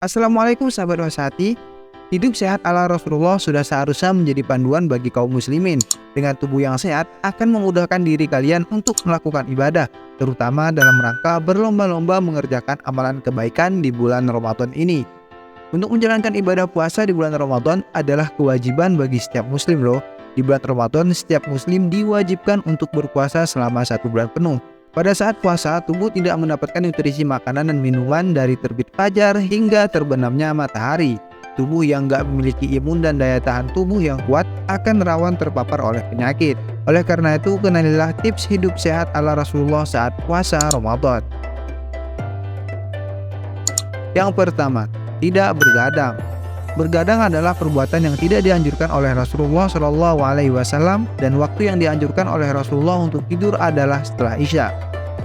Assalamualaikum sahabat Wasati. Hidup sehat ala Rasulullah sudah seharusnya menjadi panduan bagi kaum muslimin. Dengan tubuh yang sehat akan memudahkan diri kalian untuk melakukan ibadah, terutama dalam rangka berlomba-lomba mengerjakan amalan kebaikan di bulan Ramadan ini. Untuk menjalankan ibadah puasa di bulan Ramadan adalah kewajiban bagi setiap muslim loh. Di bulan Ramadan setiap muslim diwajibkan untuk berpuasa selama 1 bulan penuh. Pada saat puasa, tubuh tidak mendapatkan nutrisi makanan dan minuman dari terbit fajar hingga terbenamnya matahari. Tubuh yang nggak memiliki imun dan daya tahan tubuh yang kuat akan rawan terpapar oleh penyakit. Oleh karena itu, kenalilah tips hidup sehat ala Rasulullah saat puasa Ramadan. Yang pertama, tidak bergadang. Bergadang adalah perbuatan yang tidak dianjurkan oleh Rasulullah SAW, dan waktu yang dianjurkan oleh Rasulullah untuk tidur adalah setelah Isya.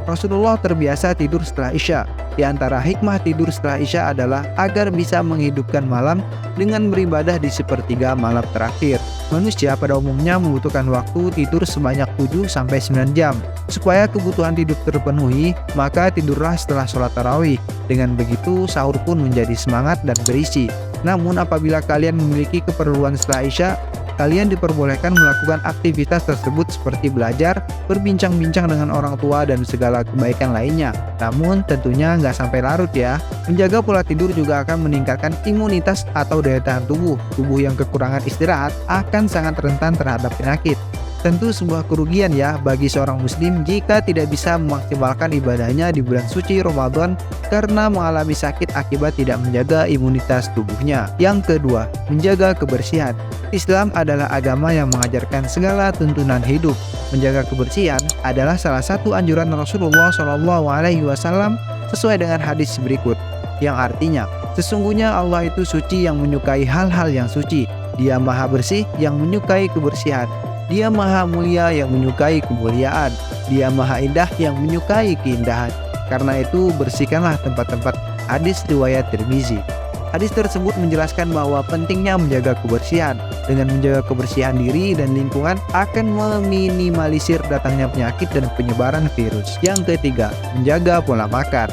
Rasulullah terbiasa tidur setelah Isya. Di antara hikmah tidur setelah Isya adalah agar bisa menghidupkan malam dengan beribadah di sepertiga malam terakhir. Manusia pada umumnya membutuhkan waktu tidur sebanyak 7-9 jam. Supaya kebutuhan tidur terpenuhi, maka tidurlah setelah sholat tarawih. Dengan begitu, sahur pun menjadi semangat dan berisi. Namun apabila kalian memiliki keperluan setelah Isya, kalian diperbolehkan melakukan aktivitas tersebut seperti belajar, berbincang-bincang dengan orang tua, dan segala kebaikan lainnya. Namun tentunya nggak sampai larut ya. Menjaga pola tidur juga akan meningkatkan imunitas atau daya tahan tubuh. Tubuh yang kekurangan istirahat akan sangat rentan terhadap penyakit. Tentu sebuah kerugian ya bagi seorang muslim jika tidak bisa memaksimalkan ibadahnya di bulan suci Ramadan karena mengalami sakit akibat tidak menjaga imunitas tubuhnya. Yang kedua, menjaga kebersihan. Islam adalah agama yang mengajarkan segala tuntunan hidup. Menjaga kebersihan adalah salah satu anjuran Rasulullah SAW sesuai dengan hadis berikut, yang artinya, sesungguhnya Allah itu suci yang menyukai hal-hal yang suci. Dia maha bersih yang menyukai kebersihan. Dia maha mulia yang menyukai kemuliaan. Dia maha indah yang menyukai keindahan. Karena itu bersihkanlah tempat-tempat. Hadis riwayat Tirmizi. Hadis tersebut menjelaskan bahwa pentingnya menjaga kebersihan. Dengan menjaga kebersihan diri dan lingkungan akan meminimalisir datangnya penyakit dan penyebaran virus. Yang ketiga, menjaga pola makan.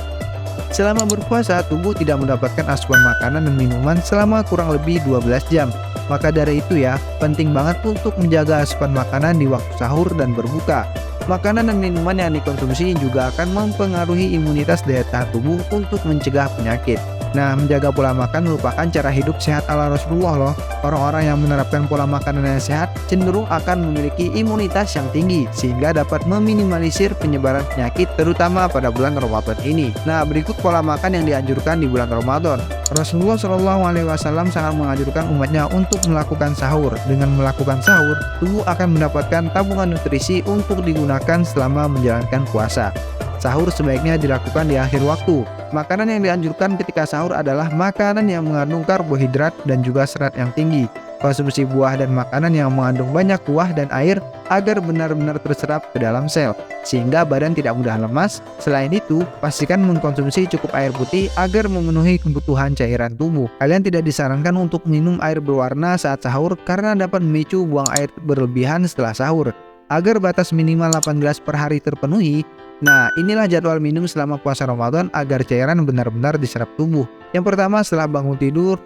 Selama berpuasa, tubuh tidak mendapatkan asupan makanan dan minuman selama kurang lebih 12 jam. Maka dari itu ya, penting banget untuk menjaga asupan makanan di waktu sahur dan berbuka. Makanan dan minuman yang dikonsumsi juga akan mempengaruhi imunitas daya tahan tubuh untuk mencegah penyakit. Nah, menjaga pola makan merupakan cara hidup sehat ala Rasulullah loh. Orang-orang yang menerapkan pola makanan yang sehat cenderung akan memiliki imunitas yang tinggi sehingga dapat meminimalisir penyebaran penyakit terutama pada bulan Ramadan ini. Nah, berikut pola makan yang dianjurkan di bulan Ramadan. Rasulullah SAW sangat menganjurkan umatnya untuk melakukan sahur. Dengan melakukan sahur, tubuh akan mendapatkan tabungan nutrisi untuk digunakan selama menjalankan puasa. Sahur sebaiknya dilakukan di akhir waktu. Makanan yang dianjurkan ketika sahur adalah makanan yang mengandung karbohidrat dan juga serat yang tinggi. Konsumsi buah dan makanan yang mengandung banyak kuah dan air agar benar-benar terserap ke dalam sel, sehingga badan tidak mudah lemas. Selain itu, pastikan mengkonsumsi cukup air putih agar memenuhi kebutuhan cairan tubuh. Kalian tidak disarankan untuk minum air berwarna saat sahur karena dapat memicu buang air berlebihan setelah sahur. Agar batas minimal 8 gelas per hari terpenuhi, nah inilah jadwal minum selama puasa Ramadan agar cairan benar-benar diserap tubuh. Yang pertama setelah bangun tidur,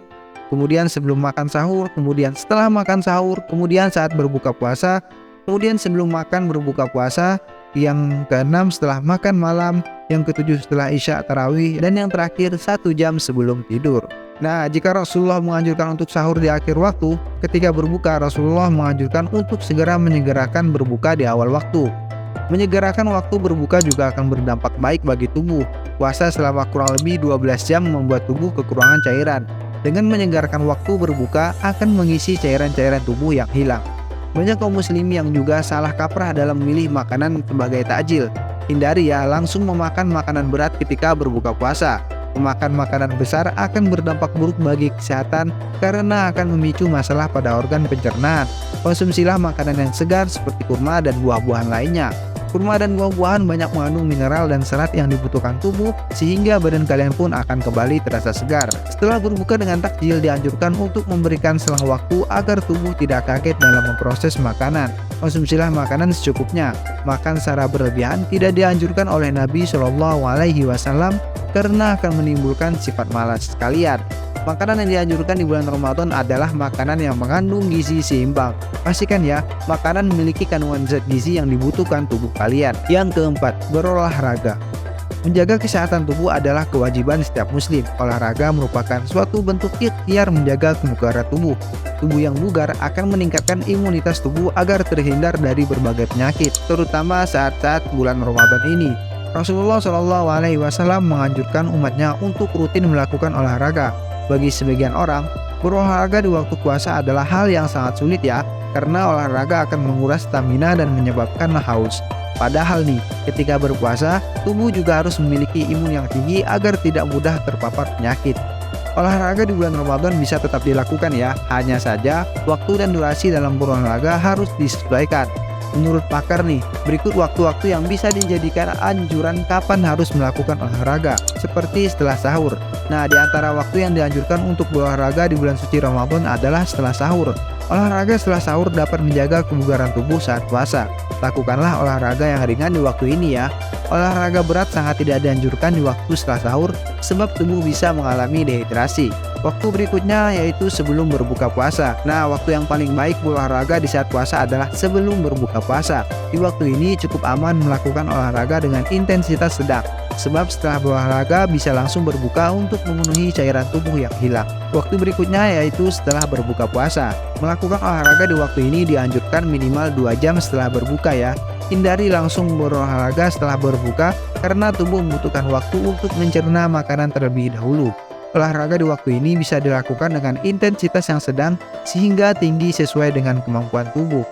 kemudian sebelum makan sahur, kemudian setelah makan sahur, kemudian saat berbuka puasa, kemudian sebelum makan berbuka puasa, yang keenam setelah makan malam, yang ketujuh setelah Isya tarawih, dan yang terakhir 1 jam sebelum tidur. Nah, jika Rasulullah menganjurkan untuk sahur di akhir waktu, ketika berbuka Rasulullah menganjurkan untuk segera menyegerakan berbuka di awal waktu. Menyegerakan waktu berbuka juga akan berdampak baik bagi tubuh. Puasa selama kurang lebih 12 jam membuat tubuh kekurangan cairan. Dengan menyegarkan waktu berbuka akan mengisi cairan-cairan tubuh yang hilang. Banyak kaum muslim yang juga salah kaprah dalam memilih makanan sebagai takjil. Hindari ya langsung memakan makanan berat ketika berbuka puasa. Memakan makanan besar akan berdampak buruk bagi kesehatan karena akan memicu masalah pada organ pencernaan. Konsumsilah makanan yang segar seperti kurma dan buah-buahan lainnya. Kurma dan buah-buahan banyak mengandung mineral dan serat yang dibutuhkan tubuh, sehingga badan kalian pun akan kembali terasa segar. Setelah berbuka dengan takjil, dianjurkan untuk memberikan selang waktu agar tubuh tidak kaget dalam memproses makanan. Konsumsilah makanan secukupnya. Makan secara berlebihan tidak dianjurkan oleh Nabi Shallallahu Alaihi Wasallam karena akan menimbulkan sifat malas kalian. Makanan yang dianjurkan di bulan Ramadan adalah makanan yang mengandung gizi seimbang. Pastikan ya, makanan memiliki kandungan zat gizi yang dibutuhkan tubuh kalian. Yang keempat, berolahraga. Menjaga kesehatan tubuh adalah kewajiban setiap muslim. Olahraga merupakan suatu bentuk ikhtiar menjaga kebugaran tubuh. Tubuh yang bugar akan meningkatkan imunitas tubuh agar terhindar dari berbagai penyakit, terutama saat-saat bulan Ramadan ini. Rasulullah Shallallahu Alaihi Wasallam menganjurkan umatnya untuk rutin melakukan olahraga. Bagi sebagian orang, berolahraga di waktu puasa adalah hal yang sangat sulit ya, karena olahraga akan menguras stamina dan menyebabkan haus. Padahal nih, ketika berpuasa, tubuh juga harus memiliki imun yang tinggi agar tidak mudah terpapar penyakit. Olahraga di bulan Ramadan bisa tetap dilakukan ya, hanya saja waktu dan durasi dalam berolahraga harus disesuaikan. Menurut pakar nih, berikut waktu-waktu yang bisa dijadikan anjuran kapan harus melakukan olahraga, seperti setelah sahur. Nah, di antara waktu yang dianjurkan untuk berolahraga di bulan suci Ramadan adalah setelah sahur. Olahraga setelah sahur dapat menjaga kebugaran tubuh saat puasa. Lakukanlah olahraga yang ringan di waktu ini ya. Olahraga berat sangat tidak dianjurkan di waktu setelah sahur, sebab tubuh bisa mengalami dehidrasi. Waktu berikutnya yaitu sebelum berbuka puasa. Nah, waktu yang paling baik berolahraga di saat puasa adalah sebelum berbuka puasa. Di waktu ini cukup aman melakukan olahraga dengan intensitas sedang, sebab setelah berolahraga bisa langsung berbuka untuk memenuhi cairan tubuh yang hilang. Waktu berikutnya yaitu setelah berbuka puasa. Melakukan olahraga di waktu ini dianjurkan minimal 2 jam setelah berbuka ya. Hindari langsung berolahraga setelah berbuka karena tubuh membutuhkan waktu untuk mencerna makanan terlebih dahulu. Olahraga di waktu ini bisa dilakukan dengan intensitas yang sedang sehingga tinggi sesuai dengan kemampuan tubuh.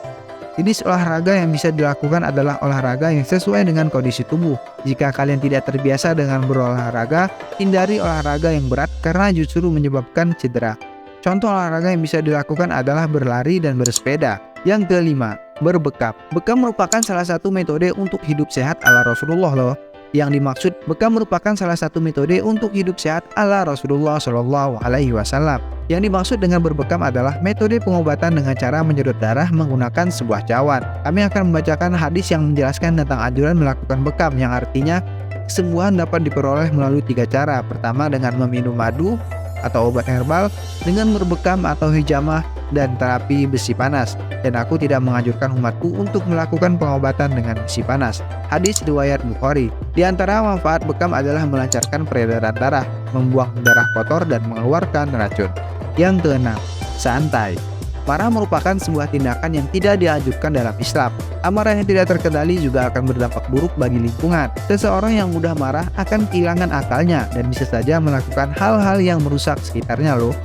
Jenis olahraga yang bisa dilakukan adalah olahraga yang sesuai dengan kondisi tubuh. Jika kalian tidak terbiasa dengan berolahraga, hindari olahraga yang berat karena justru menyebabkan cedera. Contoh olahraga yang bisa dilakukan adalah berlari dan bersepeda. Yang kelima, berbekam. Bekam merupakan salah satu metode untuk hidup sehat ala Rasulullah loh. Yang dimaksud bekam merupakan salah satu metode untuk hidup sehat ala Rasulullah Shallallahu Alaihi Wasallam. Yang dimaksud dengan berbekam adalah metode pengobatan dengan cara menyedot darah menggunakan sebuah cawan. Kami akan membacakan hadis yang menjelaskan tentang anjuran melakukan bekam, yang artinya kesembuhan dapat diperoleh melalui 3 cara. Pertama, dengan meminum madu atau obat herbal, dengan berbekam atau hijamah, dan terapi besi panas. Dan aku tidak menganjurkan umatku untuk melakukan pengobatan dengan besi panas. Hadis riwayat Bukhari. Di antara manfaat bekam adalah melancarkan peredaran darah, membuang darah kotor, dan mengeluarkan racun. Yang keenam, santai. Marah merupakan sebuah tindakan yang tidak dianjurkan dalam Islam. Amarah yang tidak terkendali juga akan berdampak buruk bagi lingkungan. Seseorang yang mudah marah akan kehilangan akalnya dan bisa saja melakukan hal-hal yang merusak sekitarnya loh.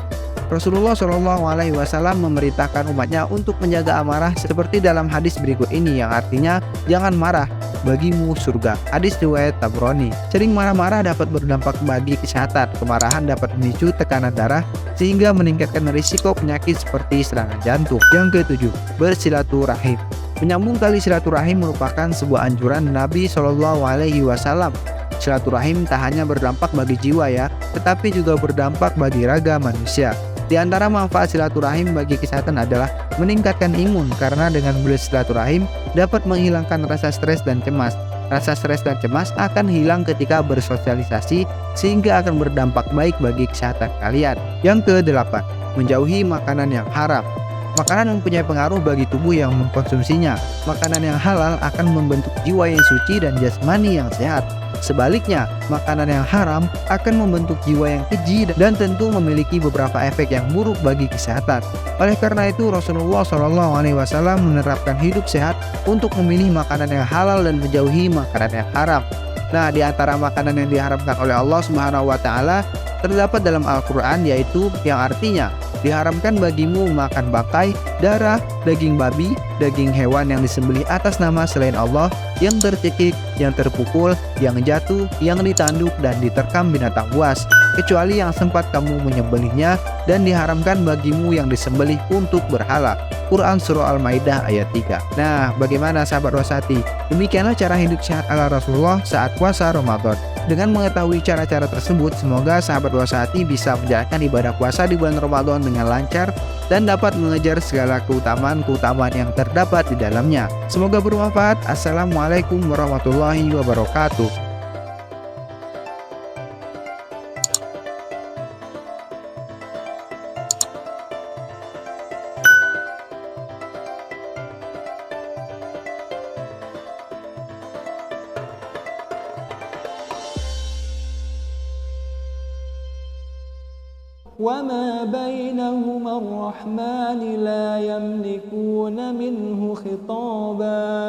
Rasulullah Shallallahu Alaihi Wasallam memerintahkan umatnya untuk menjaga amarah seperti dalam hadis berikut ini, yang artinya jangan marah, bagimu surga. Hadis riwayat Tabrani. Sering marah-marah dapat berdampak bagi kesehatan. Kemarahan dapat memicu tekanan darah sehingga meningkatkan risiko penyakit seperti serangan jantung. Yang ketujuh, bersilaturahim. Menyambung tali silaturahim merupakan sebuah anjuran Nabi Shallallahu Alaihi Wasallam. Silaturahim tak hanya berdampak bagi jiwa ya, tetapi juga berdampak bagi raga manusia. Di antara manfaat silaturahim bagi kesehatan adalah meningkatkan imun, karena dengan bersilaturahim dapat menghilangkan rasa stres dan cemas. Rasa stres dan cemas akan hilang ketika bersosialisasi, sehingga akan berdampak baik bagi kesehatan kalian. Yang kedelapan, menjauhi makanan yang haram. Makanan mempunyai pengaruh bagi tubuh yang mengkonsumsinya. Makanan yang halal akan membentuk jiwa yang suci dan jasmani yang sehat. Sebaliknya, makanan yang haram akan membentuk jiwa yang keji dan tentu memiliki beberapa efek yang buruk bagi kesehatan. Oleh karena itu, Rasulullah Shallallahu Alaihi Wasallam menerapkan hidup sehat untuk memilih makanan yang halal dan menjauhi makanan yang haram. Nah, di antara makanan yang diharamkan oleh Allah Subhanahu Wa Taala terdapat dalam Al-Quran, yaitu yang artinya diharamkan bagimu makan bangkai, darah, daging babi, daging hewan yang disembelih atas nama selain Allah, yang tercekik, yang terpukul, yang jatuh, yang ditanduk, dan diterkam binatang buas, kecuali yang sempat kamu menyembelihnya, dan diharamkan bagimu yang disembelih untuk berhala. Quran Surah Al-Maidah ayat 3. Nah, bagaimana sahabat Wasati? Demikianlah cara hidup sehat ala Rasulullah saat puasa Ramadan. Dengan mengetahui cara-cara tersebut, semoga sahabat Wasati bisa menjalankan ibadah puasa di bulan Ramadan dengan lancar dan dapat mengejar segala keutamaan-keutamaan yang terdapat di dalamnya. Semoga bermanfaat. Assalamualaikum warahmatullahi wabarakatuh. وما بينهما الرحمن لا يملكون منه خطابا